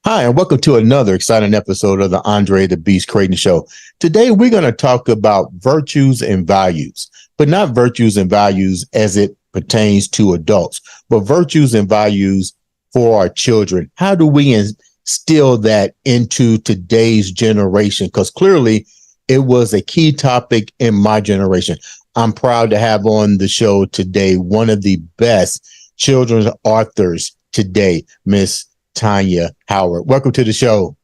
Hi, and welcome to another exciting episode of the Andre The Beast Crayton Show. Today, we're going to talk about virtues and values, but not virtues and values as it pertains to adults, but virtues and values for our children. How do we instill that into today's generation? Because clearly, it was a key topic in my generation. I'm proud to have on the show today one of the best children's authors today, Miss Tonja Howard. Welcome to the show.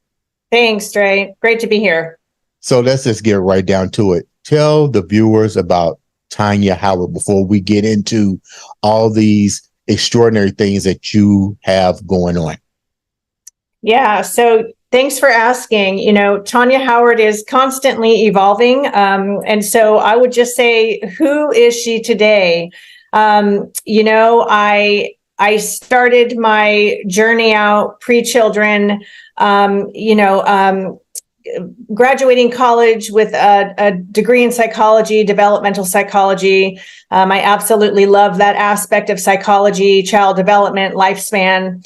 Thanks, Dre. Great to be here. So let's just get right down to it. Tell the viewers about Tonja Howard before we get into all these extraordinary things that you have going on. Yeah, so thanks for asking. You know, Tonja Howard is constantly evolving. And so I would just say, who is she today? I started my journey out pre-children, graduating college with a degree in psychology, developmental psychology. I absolutely love that aspect of psychology, child development, lifespan.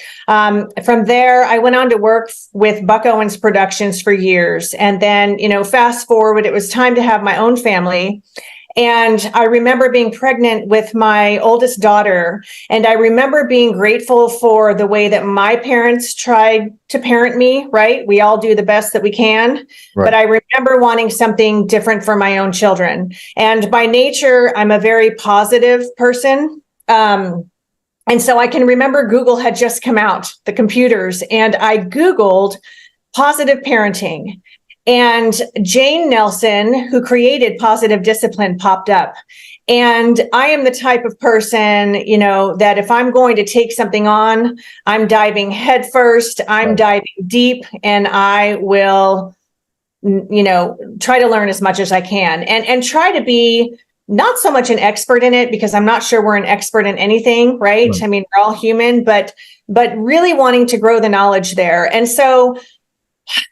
From there, I went on to work with Buck Owens Productions for years. And then, fast forward, it was time to have my own family. And I remember being pregnant with my oldest daughter, and I remember being grateful for the way that my parents tried to parent me, right? We all do the best that we can, right. But I remember wanting something different for my own children. And by nature, I'm a very positive person. And so I can remember Google had just come out, the computers, and I Googled positive parenting. And Jane Nelson, who created Positive Discipline, popped up. And I am the type of person, that if I'm going to take something on, I'm diving headfirst, I'm diving deep, and I will, try to learn as much as I can and try to be not so much an expert in it, because I'm not sure we're an expert in anything, right? I mean, we're all human, but really wanting to grow the knowledge there. And so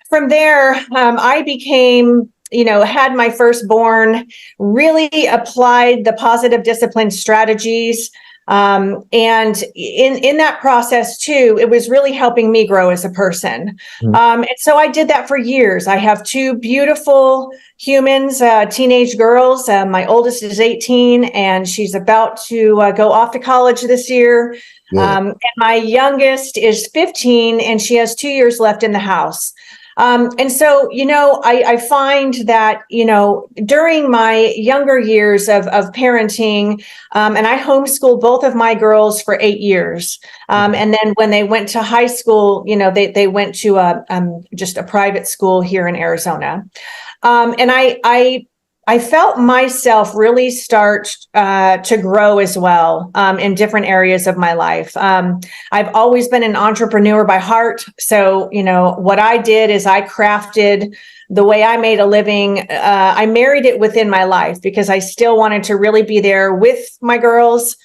from there, I became, had my firstborn, really applied the positive discipline strategies. And in that process, too, it was really helping me grow as a person. And so I did that for years. I have two beautiful humans, teenage girls. My oldest is 18, and she's about to go off to college this year. And my youngest is 15, and she has 2 years left in the house. And so, I find that, during my younger years of parenting, and I homeschooled both of my girls for 8 years. And then when they went to high school, they went to just a private school here in Arizona. And I felt myself really start to grow as well in different areas of my life. I've always been an entrepreneur by heart. So, what I did is I crafted the way I made a living. I married it within my life because I still wanted to really be there with my girls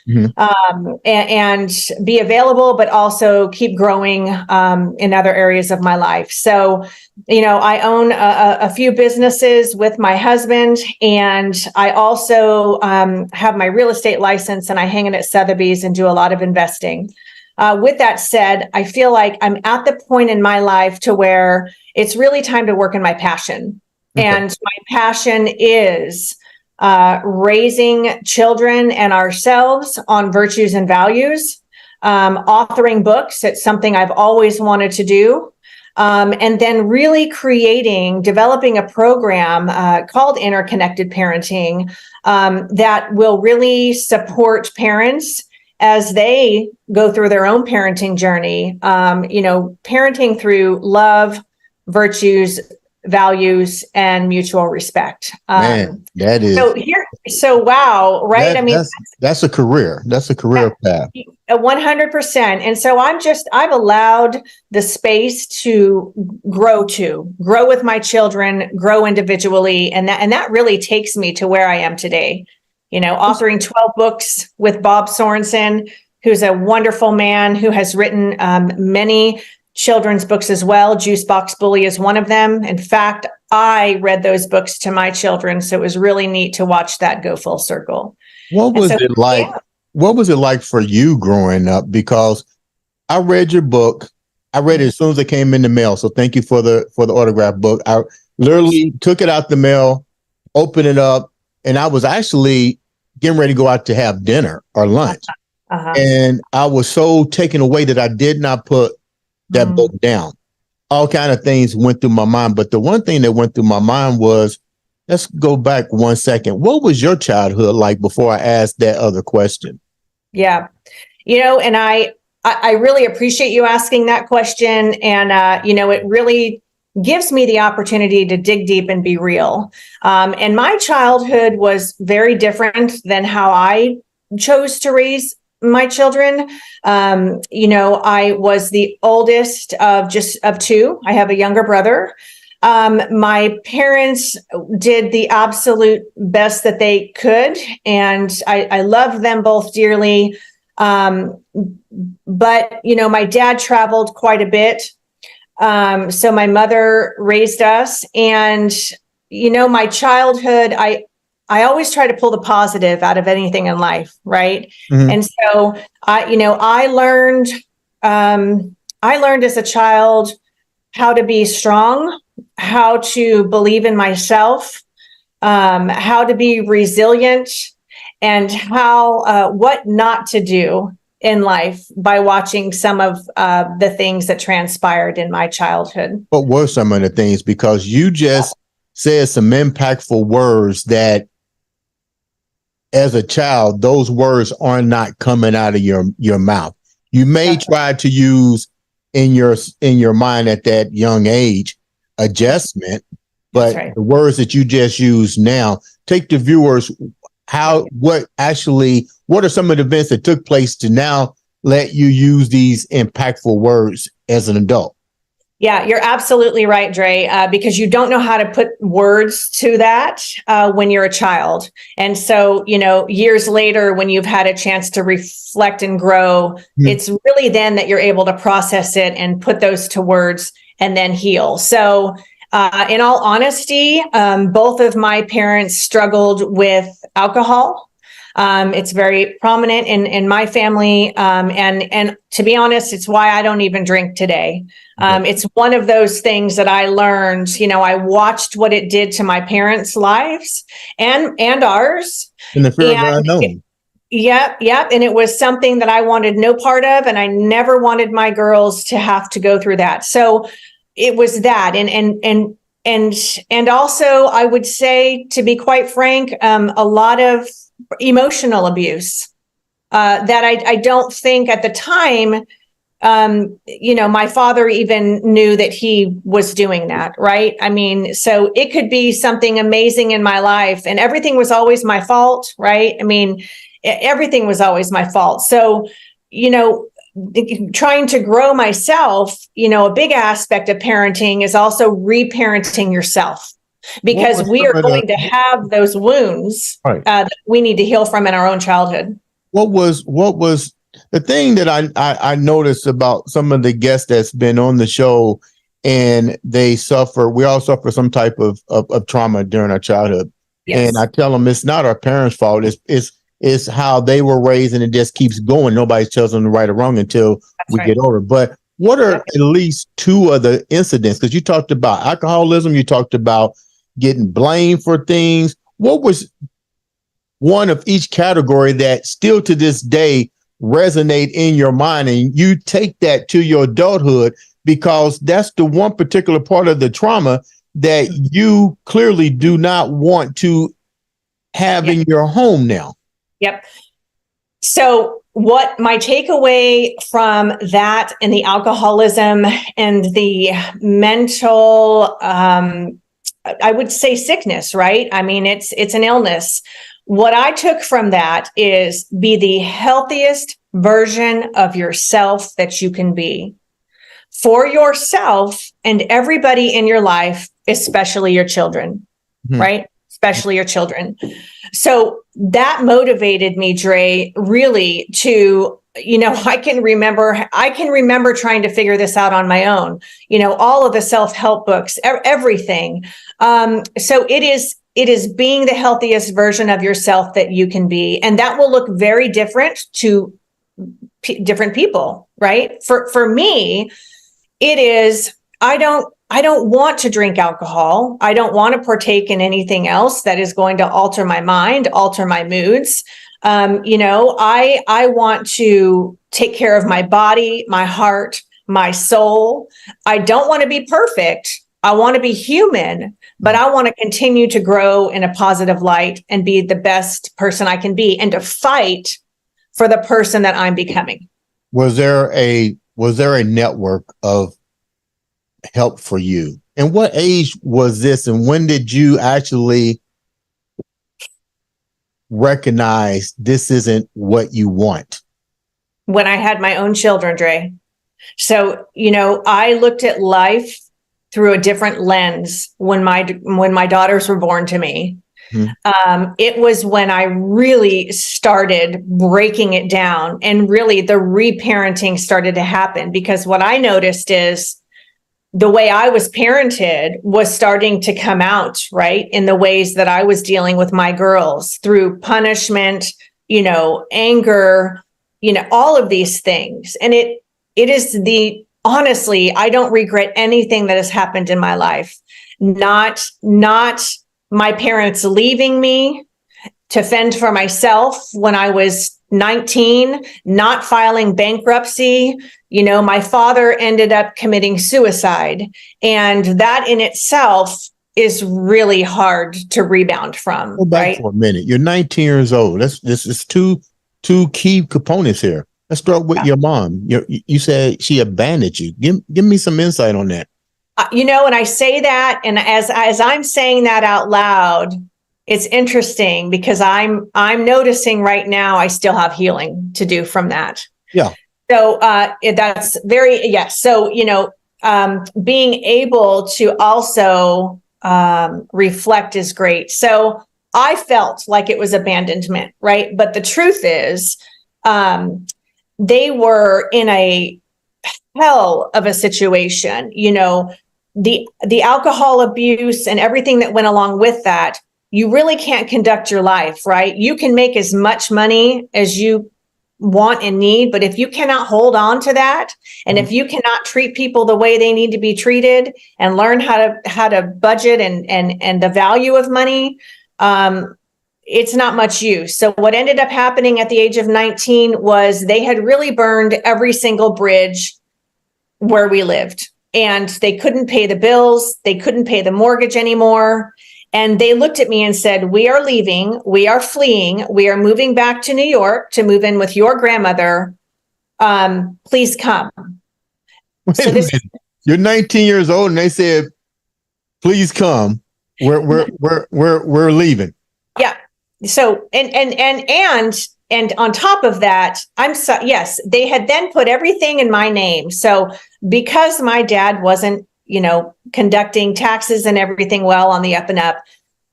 and be available, but also keep growing in other areas of my life. So, I own a few businesses with my husband, and I also have my real estate license, and I hang it at Sotheby's and do a lot of investing. With that said, I feel like I'm at the point in my life to where it's really time to work in my passion. Okay. And my passion is raising children and ourselves on virtues and values, authoring books. It's something I've always wanted to do. And then really developing a program called Interconnected Parenting that will really support parents as they go through their own parenting journey, parenting through love, virtues, values, and mutual respect. Man, that is wow, right? That's a career. That's a career path. 100%. And so I've allowed the space to grow with my children, grow individually. And that really takes me to where I am today. authoring 12 books with Bob Sorensen, who's a wonderful man who has written many children's books as well. Juice Box Bully is one of them. In fact, I read those books to my children, so it was really neat to watch that go full circle. What was it like? Yeah. What was it like for you growing up? Because I read your book. I read it as soon as it came in the mail. So thank you for the autograph book. I literally took it out the mail, opened it up, and I was actually getting ready to go out to have dinner or lunch. And I was so taken away that I did not put that book down. All kind of things went through my mind. But the one thing that went through my mind was, let's go back 1 second. What was your childhood like before I asked that other question? Yeah. And I really appreciate you asking that question. And, it really gives me the opportunity to dig deep and be real. And my childhood was very different than how I chose to raise my children. I was the oldest of two. I have a younger brother. My parents did the absolute best that they could, and I loved them both dearly. But, my dad traveled quite a bit. So my mother raised us, and, my childhood, I always try to pull the positive out of anything in life. Right. Mm-hmm. And so I learned as a child how to be strong, how to believe in myself, how to be resilient, and what not to do in life by watching some of the things that transpired in my childhood. What were some of the things? Because you just said some impactful words that, as a child, those words are not coming out of your mouth. You may try to use in your mind at that young age adjustment, but the words that you just used now, take the viewers, what are some of the events that took place to now let you use these impactful words as an adult? Yeah, you're absolutely right, Dre, because you don't know how to put words to that when you're a child. And so, years later, when you've had a chance to reflect and grow, it's really then that you're able to process it and put those to words and then heal. So, in all honesty, both of my parents struggled with alcohol. It's very prominent in my family. And to be honest, it's why I don't even drink today. It's one of those things that I learned, I watched what it did to my parents' lives and ours. And the fear of the unknown. Yep. And it was something that I wanted no part of, and I never wanted my girls to have to go through that. So it was that. And also I would say, to be quite frank, a lot of emotional abuse that I don't think at the time, my father even knew that he was doing that. Right. I mean, so it could be something amazing in my life and everything was always my fault. Right. I mean, everything was always my fault. So, trying to grow myself, a big aspect of parenting is also reparenting yourself. Because we are going to have those wounds that we need to heal from in our own childhood. What was the thing that I noticed about some of the guests that's been on the show, and we all suffer some type of trauma during our childhood. Yes. And I tell them it's not our parents' fault. It's how they were raised, and it just keeps going. Nobody tells them the right or wrong until we get older. But what are at least two of the incidents? Because you talked about alcoholism, you talked about getting blamed for things. What was one of each category that still to this day resonate in your mind, and you take that to your adulthood, because that's the one particular part of the trauma that you clearly do not want to have in your home now? Yep. So what my takeaway from that and the alcoholism and the mental, I would say sickness, right? I mean, it's an illness. What I took from that is be the healthiest version of yourself that you can be for yourself and everybody in your life, especially your children, right? especially your children. So that motivated me, Dre, really to, I can remember trying to figure this out on my own, all of the self-help books, everything. So it is being the healthiest version of yourself that you can be. And that will look very different to different people, right? For me, it is, I don't want to drink alcohol. I don't want to partake in anything else that is going to alter my mind, alter my moods. I want to take care of my body, my heart, my soul. I don't want to be perfect. I want to be human, but I want to continue to grow in a positive light and be the best person I can be, and to fight for the person that I'm becoming. Was there a network of help for you? And what age was this, and when did you actually recognize this isn't what you want? When I had my own children, Dre. So, I looked at life through a different lens when my daughters were born to me. It was when I really started breaking it down, and really the reparenting started to happen, because what I noticed is the way I was parented was starting to come out, right? In the ways that I was dealing with my girls, through punishment, anger, all of these things. And it is honestly, I don't regret anything that has happened in my life. Not my parents leaving me to fend for myself when I was 19, not filing bankruptcy. My father ended up committing suicide, and that in itself is really hard to rebound from. Go back right? for a minute. You're 19 years old. This is two key components here. Let's start with your mom. You said she abandoned you. Give me some insight on that. And I say that, and as I'm saying that out loud, it's interesting because I'm noticing right now I still have healing to do from that. Yeah. So that's very, yes. So, being able to also reflect is great. So I felt like it was abandonment, right? But the truth is, they were in a hell of a situation. The alcohol abuse and everything that went along with that. You really can't conduct your life, right? You can make as much money as you want and need, but if you cannot hold on to that, and if you cannot treat people the way they need to be treated, and learn how to budget and the value of money, it's not much use. So what ended up happening at the age of 19 was they had really burned every single bridge where we lived, and they couldn't pay the bills. They couldn't pay the mortgage anymore. And they looked at me and said, "We are leaving. We are fleeing. We are moving back to New York to move in with your grandmother. Please come." You're 19 years old, and they said, "Please come. We're leaving." Yeah. So and on top of that, yes, they had then put everything in my name. So because my dad wasn't, conducting taxes and everything well on the up and up,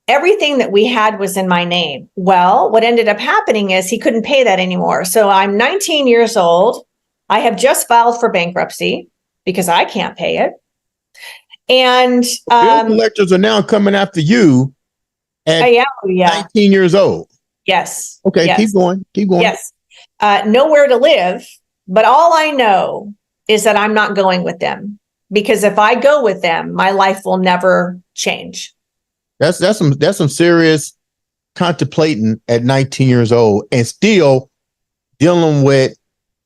everything that we had was in my name. Well, what ended up happening is he couldn't pay that anymore. So I'm 19 years old. I have just filed for bankruptcy because I can't pay it. And bill collectors are now coming after you at 19 years old. Yes. Okay, yes. Keep going. Yes. Nowhere to live, but all I know is that I'm not going with them, because if I go with them, my life will never change. That's some serious contemplating at 19 years old, and still dealing with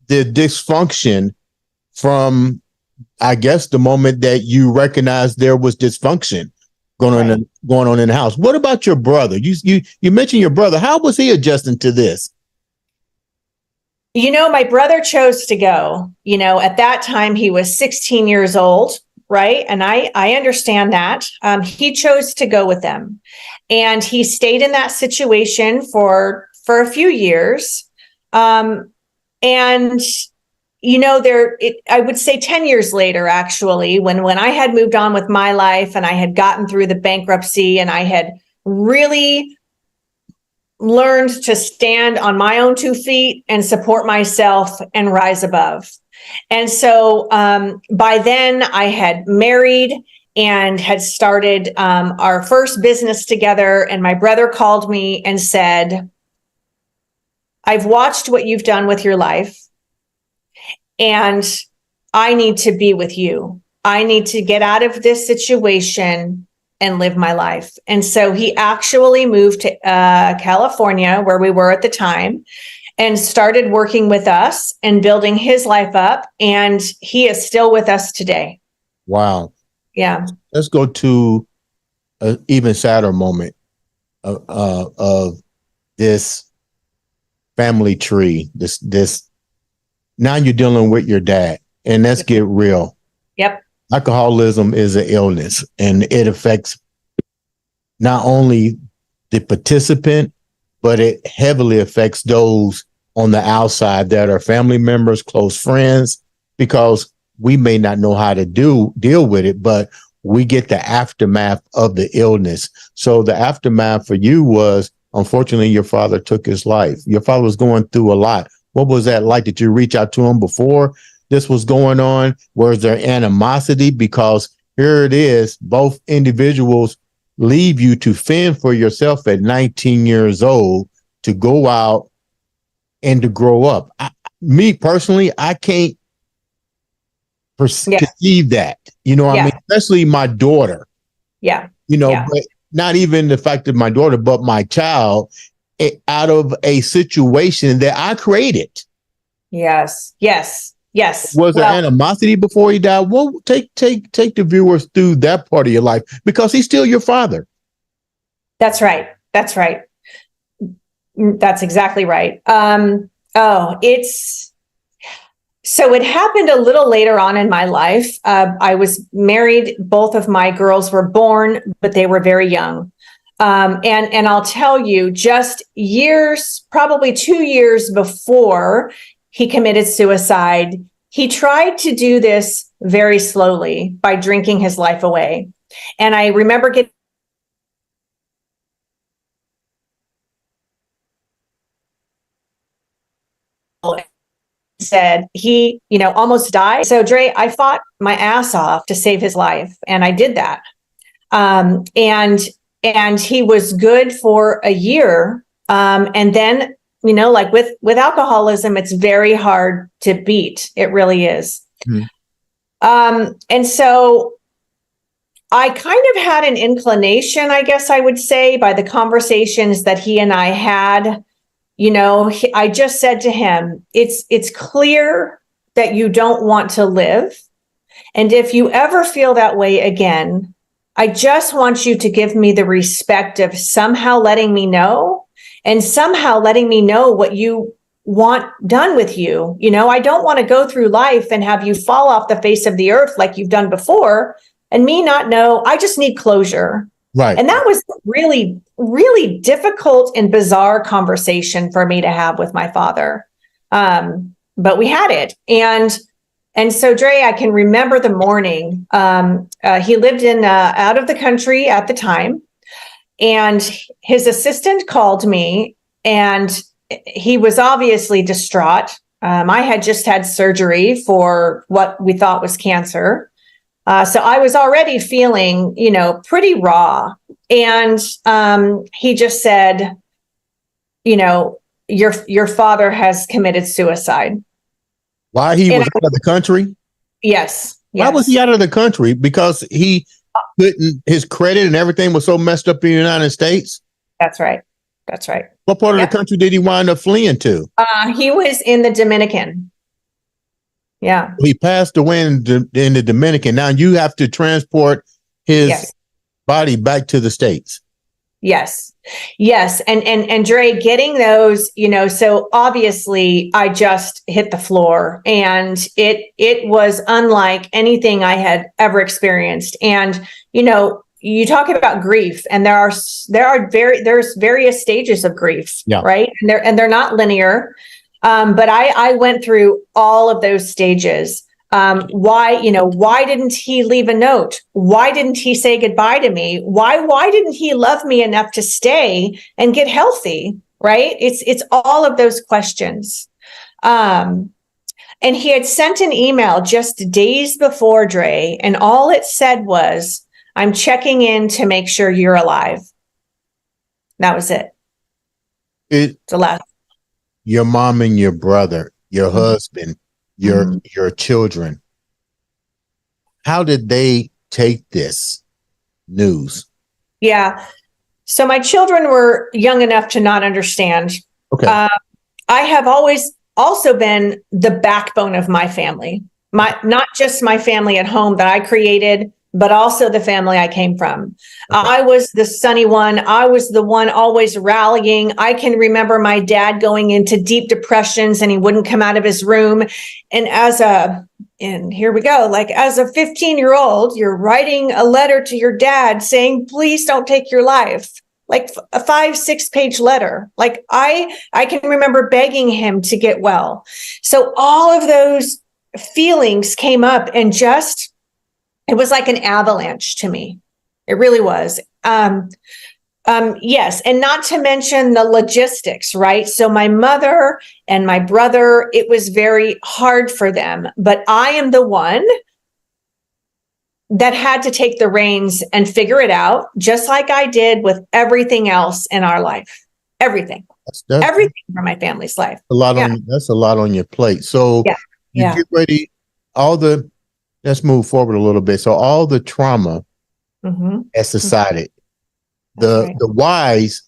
the dysfunction from, I guess, the moment that you recognized there was dysfunction going on in the house. What about your brother? You mentioned your brother. How was he adjusting to this? My brother chose to go. At that time he was 16 years old, right? And I understand that. He chose to go with them, and he stayed in that situation for a few years. And I would say 10 years later, actually, when I had moved on with my life and I had gotten through the bankruptcy and I had really learned to stand on my own 2 feet and support myself and rise above. And so by then I had married and had started our first business together. And my brother called me and said, I've watched what you've done with your life, and I need to be with you. I need to get out of this situation and live my life. And so he actually moved to California, where we were at the time, and started working with us and building his life up. And he is still with us today. Wow. Yeah. Let's go to an even sadder moment of this family tree. This now you're dealing with your dad, and let's get real. Yep. Alcoholism is an illness, and it affects not only the participant, but it heavily affects those on the outside that are family members, close friends, because we may not know how to deal with it, but we get the aftermath of the illness. So the aftermath for you was, unfortunately, your father took his life. Your father was going through a lot. What was that like? Did you reach out to him before this was going on? Was there animosity? Because here it is, both individuals leave you to fend for yourself at 19 years old, to go out and to grow up. Me personally, I can't perceive that, you know what I mean? Especially my daughter. Yeah. You know, but not even the fact that my daughter, but my child, out of a situation that I created. Yes. Yes. Yes. Was there animosity before he died? Well, take the viewers through that part of your life, because he's still your father. That's right. That's right. That's exactly right. So it happened a little later on in my life. I was married. Both of my girls were born, but they were very young. And I'll tell you, just years, probably 2 years before he committed suicide, he tried to do this very slowly by drinking his life away. And I remember getting said he, almost died. So Dre, I fought my ass off to save his life. And I did that. And he was good for a year. And then, like with alcoholism, it's very hard to beat. It really is. Mm-hmm. And so I kind of had an inclination, I guess I would say, by the conversations that he and I had. I just said to him, it's clear that you don't want to live. And if you ever feel that way again, I just want you to give me the respect of somehow letting me know, and somehow letting me know what you want done with you. I don't want to go through life and have you fall off the face of the earth like you've done before and me not know. I just need closure. Right. And that was really, really difficult and bizarre conversation for me to have with my father. But we had it. And so, Dre, I can remember the morning. He lived out of the country at the time. And his assistant called me, and he was obviously distraught. I had just had surgery for what we thought was cancer. So I was already feeling, pretty raw. And he just said, your father has committed suicide. Why he was out of the country? Yes. Why was he out of the country? Because he couldn't, his credit and everything was so messed up in the United States? That's right. That's right. What part of the country did he wind up fleeing to? He was in the Dominican. Yeah. He passed away in the Dominican. Now you have to transport his body back to the States. Yes. Yes. And Dre, getting those, so obviously I just hit the floor, and it was unlike anything I had ever experienced. And, you talk about grief, and there's various stages of grief, right? And they're not linear. But I went through all of those stages. Why didn't he leave a note? Why didn't he say goodbye to me? Why didn't he love me enough to stay and get healthy? Right? It's all of those questions. And he had sent an email just days before, Dre, and all it said was, "I'm checking in to make sure you're alive." That was it. It The last. your mom and your brother, your husband, your children. How did they take this news? Yeah. So my children were young enough to not understand. Okay. I have always also been the backbone of my family, not just my family at home that I created, but also the family I came from. Okay. I was the sunny one. I was the one always rallying. I can remember my dad going into deep depressions and he wouldn't come out of his room. And here we go, like as a 15-year-old, you're writing a letter to your dad saying, "Please don't take your life." Like a 5-6 page letter. Like I can remember begging him to get well. So all of those feelings came up and it was like an avalanche to me. It really was. Yes. And not to mention the logistics, right? So my mother and my brother, it was very hard for them, but I am the one that had to take the reins and figure it out, just like I did with everything else in our life. Everything for my family's life. That's a lot on your plate. So you get ready, let's move forward a little bit. So all the trauma has subsided. The whys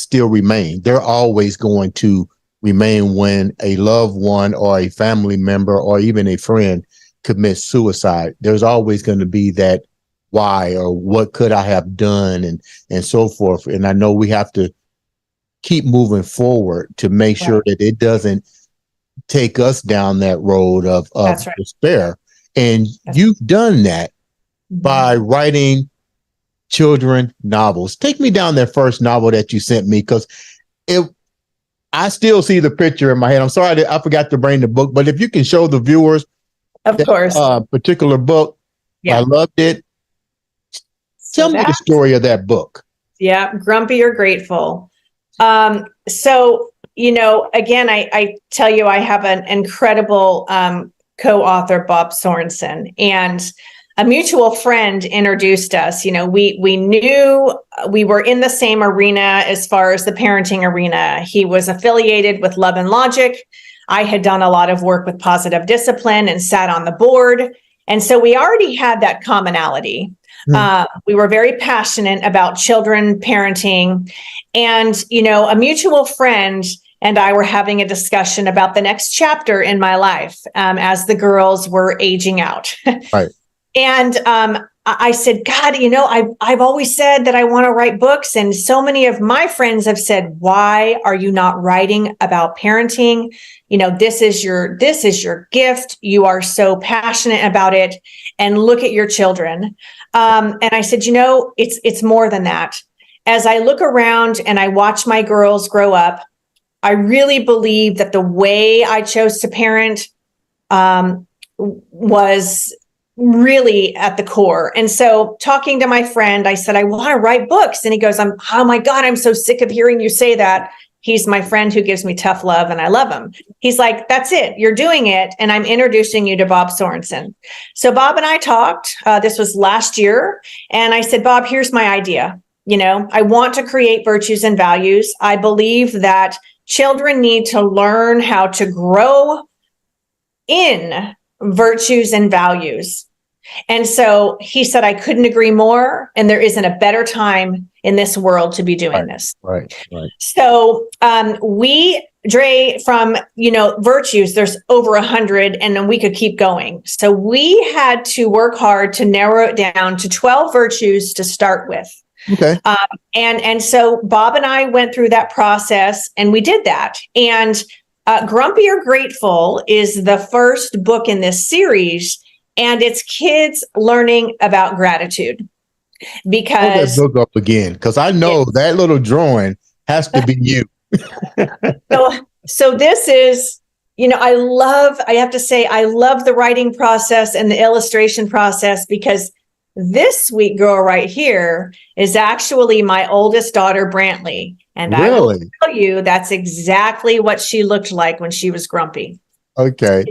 still remain. They're always going to remain when a loved one or a family member or even a friend commits suicide. There's always going to be that why, or what could I have done, and so forth. And I know we have to keep moving forward to make sure that it doesn't take us down that road of despair. And you've done that by writing children novels. Take me down that first novel that you sent me, because I still see the picture in my head. I'm sorry I forgot to bring the book, but if you can show the viewers of course particular book. I loved it. Tell me the story of that book. Yeah, Grumpy or Grateful. So, again, I tell you, I have an incredible co-author, Bob Sorensen, and a mutual friend introduced us. We knew we were in the same arena as far as the parenting arena. He was affiliated with Love and Logic. I had done a lot of work with Positive Discipline and sat on the board. And so we already had that commonality. We were very passionate about children, parenting, and, a mutual friend and I were having a discussion about the next chapter in my life as the girls were aging out. Right. And I said, God, I've always said that I want to write books. And so many of my friends have said, why are you not writing about parenting? This is your gift. You are so passionate about it. And look at your children. And I said, it's more than that. As I look around and I watch my girls grow up, I really believe that the way I chose to parent was really at the core. And so talking to my friend, I said, I want to write books. And he goes, oh my God, I'm so sick of hearing you say that. He's my friend who gives me tough love and I love him. He's like, that's it. You're doing it. And I'm introducing you to Bob Sorensen. So Bob and I talked, this was last year. And I said, Bob, here's my idea. I want to create virtues and values. I believe that children need to learn how to grow in virtues and values. And so he said, I couldn't agree more. And there isn't a better time in this world to be doing this. Right. So Dre, from, virtues, there's over 100 and then we could keep going. So we had to work hard to narrow it down to 12 virtues to start with. Okay. And so Bob and I went through that process and we did that. And Grumpy or Grateful is the first book in this series, and it's kids learning about gratitude. Because hold that book up again, because I know that little drawing has to be you. So this is I have to say, I love the writing process and the illustration process, because this sweet girl right here is actually my oldest daughter, Brantley. And I will Really? tell you, that's exactly what she looked like when she was grumpy. Okay.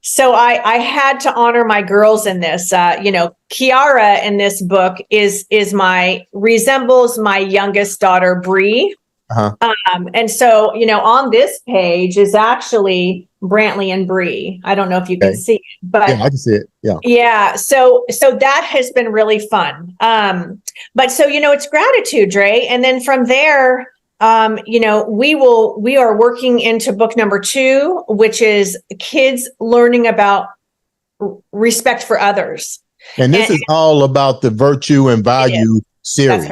So I had to honor my girls in this. Kiara in this book resembles my youngest daughter, Bree. Uh-huh. And so, on this page is actually Brantley and Bree. I don't know if you can Okay. see it, but Yeah, I can see it. Yeah. yeah. So that has been really fun. But so, it's gratitude, Dre. And then from there, we are working into book number 2, which is kids learning about respect for others. And this is all about the virtue and value series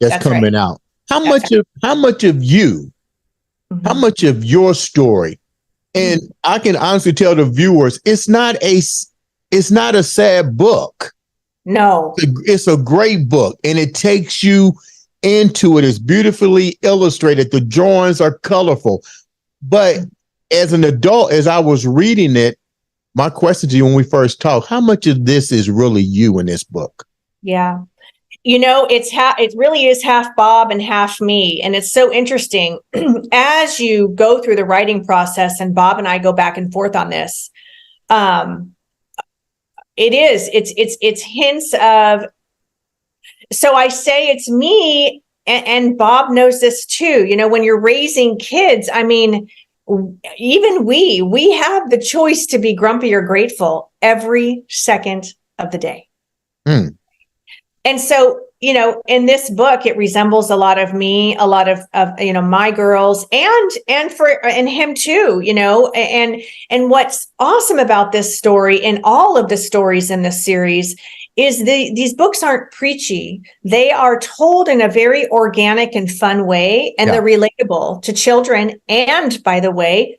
that's coming out. How much of you, how much of your story, and I can honestly tell the viewers, it's not a sad book. No, it's a great book, and it takes you into it. It's beautifully illustrated. The drawings are colorful. But as an adult, as I was reading it, my question to you when we first talked, how much of this is really you in this book? Yeah. It really is half Bob and half me. And it's so interesting as you go through the writing process, and Bob and I go back and forth on this. It's hints of, so I say it's me, and Bob knows this too. When you're raising kids, I mean, even we have the choice to be grumpy or grateful every second of the day. And so, in this book, it resembles a lot of me, a lot of my girls, and him too, and what's awesome about this story and all of the stories in this series is these books aren't preachy. They are told in a very organic and fun way, and they're relatable to children. And by the way,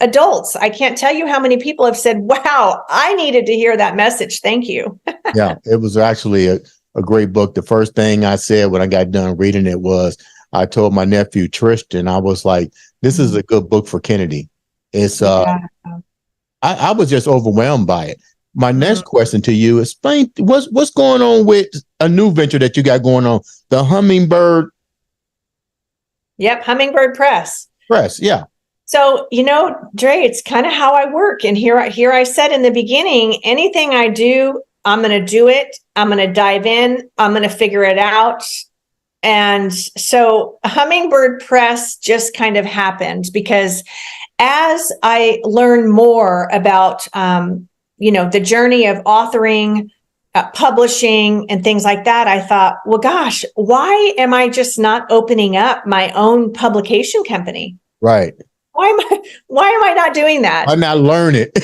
adults. I can't tell you how many people have said, wow, I needed to hear that message. Thank you. Yeah, it was actually a great book. The first thing I said when I got done reading it was, I told my nephew Tristan, I was like, this is a good book for Kennedy. It's I was just overwhelmed by it. My next question to you, explain what's going on with a new venture that you got going on, the Hummingbird. Yep, Hummingbird Press. Yeah. So, Dre, it's kind of how I work. And here I said in the beginning, anything I do, I'm going to do it. I'm going to dive in. I'm going to figure it out. And so Hummingbird Press just kind of happened because as I learned more about, the journey of authoring, publishing and things like that, I thought, well, gosh, why am I just not opening up my own publication company? Right. Why am I not doing that? Why not learn it?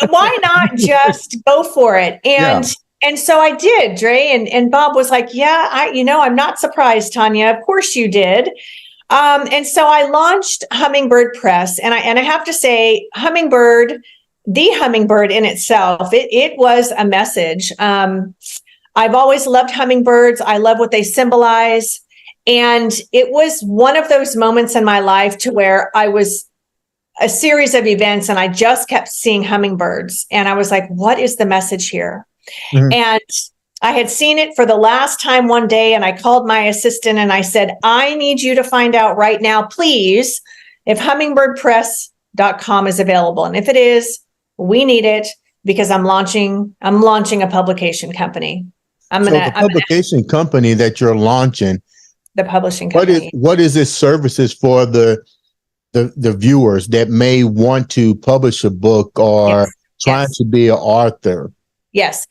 Why not just go for it? And so I did, Dre, and Bob was like, yeah, I'm not surprised, Tonja. Of course you did. And so I launched Hummingbird Press, and I have to say, the Hummingbird in itself, it was a message. I've always loved hummingbirds. I love what they symbolize. And it was one of those moments in my life to where I was a series of events and I just kept seeing hummingbirds. And I was like, what is the message here? Mm-hmm. And I had seen it for the last time one day, and I called my assistant and I said, I need you to find out right now, please, if hummingbirdpress.com is available. And if it is, we need it because I'm launching a publication company. The publication company that you're launching, the publishing company. What is its services for the viewers that may want to publish a book or trying to be an author? Yes.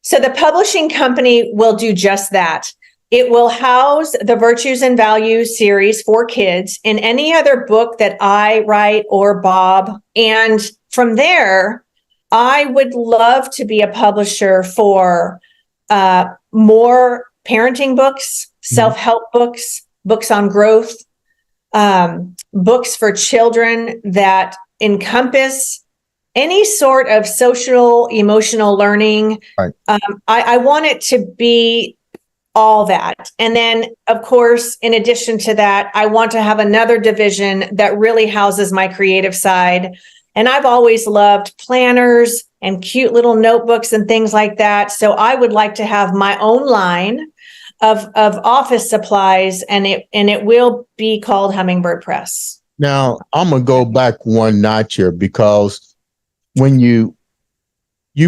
So the publishing company will do just that. It will house the Virtues and Values series for kids and any other book that I write or Bob. And from there, I would love to be a publisher for more parenting books, self-help books, books on growth, books for children that encompass any sort of social, emotional learning. Right. I want it to be all that. And then, of course, in addition to that, I want to have another division that really houses my creative side. And I've always loved planners and cute little notebooks and things like that. So I would like to have my own line of office supplies, and it will be called Hummingbird Press. Now, I'm going to go back one notch here, because when you've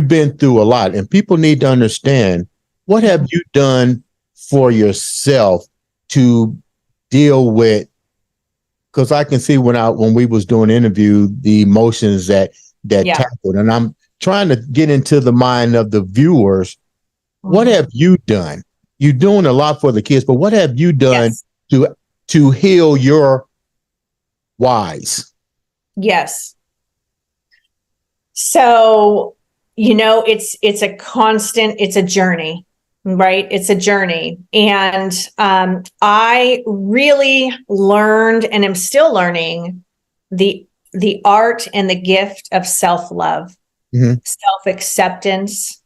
been through a lot, and people need to understand, what have you done for yourself to deal with? Because I can see when we was doing interview, the emotions that tackled, and I'm trying to get into the mind of the viewers. What have you done? You're doing a lot for the kids, but what have you done to heal your whys? Yes. So, it's a constant, it's a journey, right? It's a journey. And I really learned, and am still learning, the art and the gift of self-love, self-acceptance,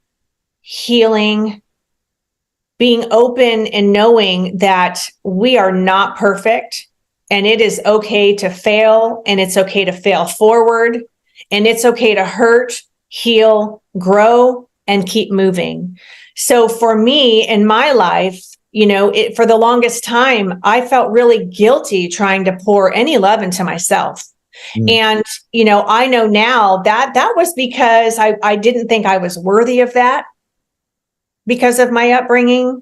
healing, being open and knowing that we are not perfect, and it is okay to fail, and it's okay to fail forward, and it's okay to hurt, heal, grow, and keep moving. So for me in my life, for the longest time, I felt really guilty trying to pour any love into myself. And, I know now that was because I didn't think I was worthy of that because of my upbringing.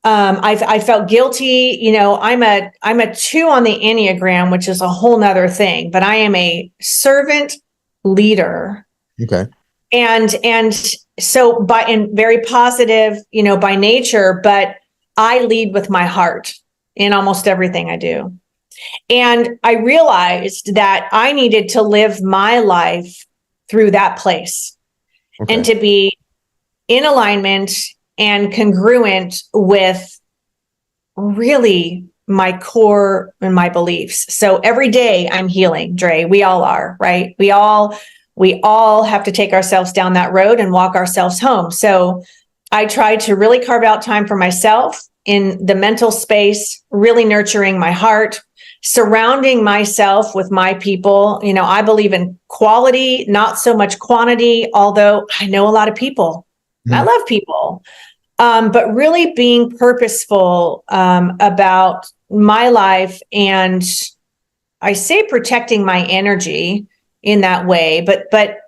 I felt guilty. I'm a 2 on the Enneagram, which is a whole nother thing, but I am a servant leader. Okay. And so very positive, by nature, but I lead with my heart in almost everything I do. And I realized that I needed to live my life through that place, and to be in alignment and congruent with really my core and my beliefs. So every day I'm healing, Dre. We all are, right? We all have to take ourselves down that road and walk ourselves home. So I try to really carve out time for myself in the mental space, really nurturing my heart, surrounding myself with my people. I believe in quality, not so much quantity, although I know a lot of people. I love people. But really being purposeful about my life, and I say protecting my energy in that way, but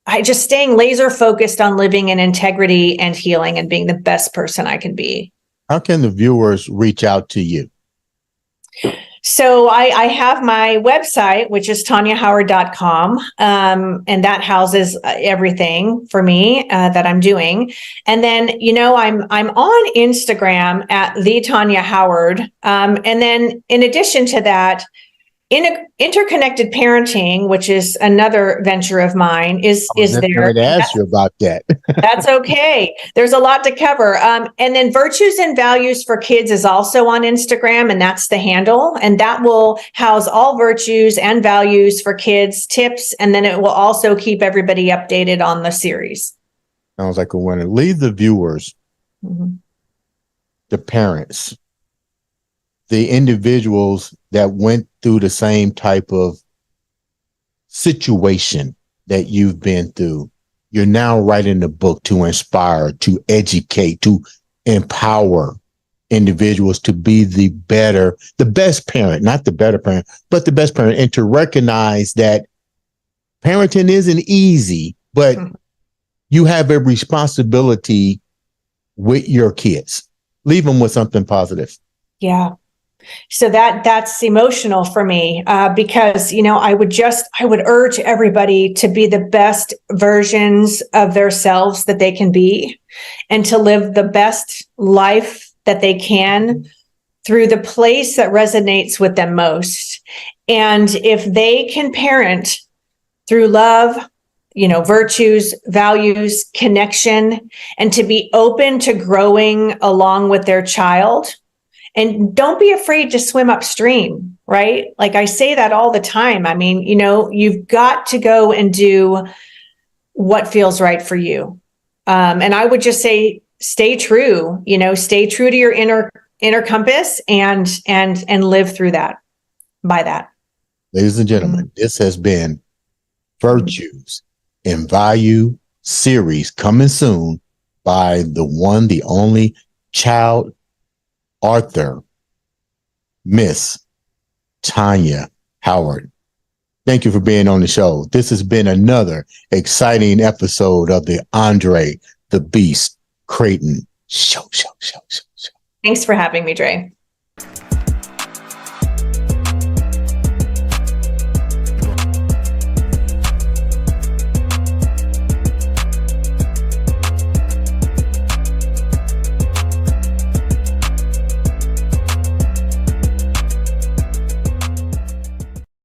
I just staying laser focused on living in integrity and healing and being the best person I can be. How can the viewers reach out to you? So I have my website, which is tonjahoward.com, and that houses everything for me that I'm doing. And then, I'm on Instagram at the Tonja Howard. And then in addition to that, interconnected parenting, which is another venture of mine, is there. I asked you about that. That's okay. There's a lot to cover. And then Virtues and Values for Kids is also on Instagram, and that's the handle. And that will house all virtues and values for kids, tips, and then it will also keep everybody updated on the series. Sounds like a winner. Leave the viewers, the parents, the individuals that went through the same type of situation that you've been through. You're now writing a book to inspire, to educate, to empower individuals to be the best parent, not the better parent, but the best parent, and to recognize that parenting isn't easy, but you have a responsibility with your kids. Leave them with something positive. Yeah. So that's emotional for me because, I would urge everybody to be the best versions of themselves that they can be, and to live the best life that they can through the place that resonates with them most. And if they can parent through love, virtues, values, connection, and to be open to growing along with their child. And don't be afraid to swim upstream, right? Like I say that all the time. I mean, you've got to go and do what feels right for you. And I would just say, stay true, stay true to your inner compass and live through that, by that. Ladies and gentlemen, this has been Virtues and Value series, coming soon, by the one, the only child author, Miss Tonja Howard. Thank you for being on the show. This has been another exciting episode of the Andre the Beast Crayton show. Thanks for having me, Dre.